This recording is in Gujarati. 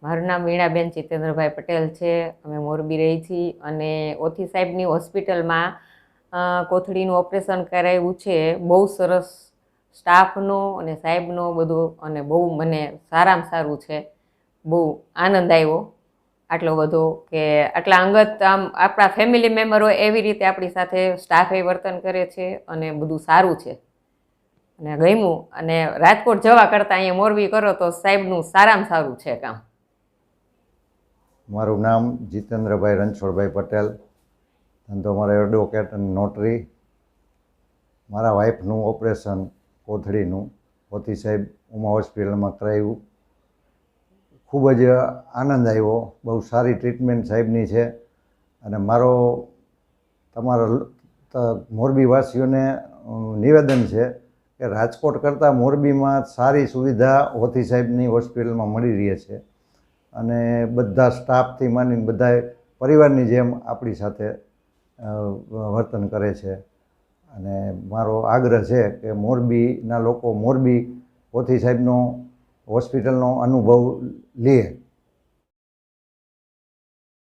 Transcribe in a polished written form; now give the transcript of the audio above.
મારું નામ વીણાબેન જીતેન્દ્રભાઈ પટેલ છે. અમે મોરબી રહી છીએ અને ઓથી સાહેબની હોસ્પિટલમાં કોથળીનું ઓપરેશન કરાવ્યું છે. બહુ સરસ સ્ટાફનો અને સાહેબનો બધો, અને બહુ મને સારામાં સારું છે. બહુ આનંદ આવ્યો આટલો બધો, કે આટલા અંગત આમ આપણા ફેમિલી મેમ્બર હોય એવી રીતે આપણી સાથે સ્ટાફે વર્તન કરે છે અને બધું સારું છે અને ગમ્યું. અને રાજકોટ જવા કરતાં અહીંયા મોરબી કરો તો સાહેબનું સારામાં સારું છે કામ. મારું નામ જીતેન્દ્રભાઈ રણછોડભાઈ પટેલ, ધંધો મારો એડવોકેટ અને નોટરી. મારા વાઈફનું ઓપરેશન કોથળીનું પોથી સાહેબ ઉમા હોસ્પિટલમાં કરાવ્યું. ખૂબ જ આનંદ આવ્યો. બહુ સારી ટ્રીટમેન્ટ સાહેબની છે. અને મારો તમારા મોરબીવાસીઓને નિવેદન છે કે રાજકોટ કરતાં મોરબીમાં સારી સુવિધા હોથી સાહેબની હોસ્પિટલમાં મળી રહે છે અને બધા સ્ટાફથી માંડીને બધા પરિવારની જેમ આપણી સાથે વર્તન કરે છે. અને મારો આગ્રહ છે કે મોરબીના લોકો મોરબી હોથી સાહેબનો હોસ્પિટલનો અનુભવ લે.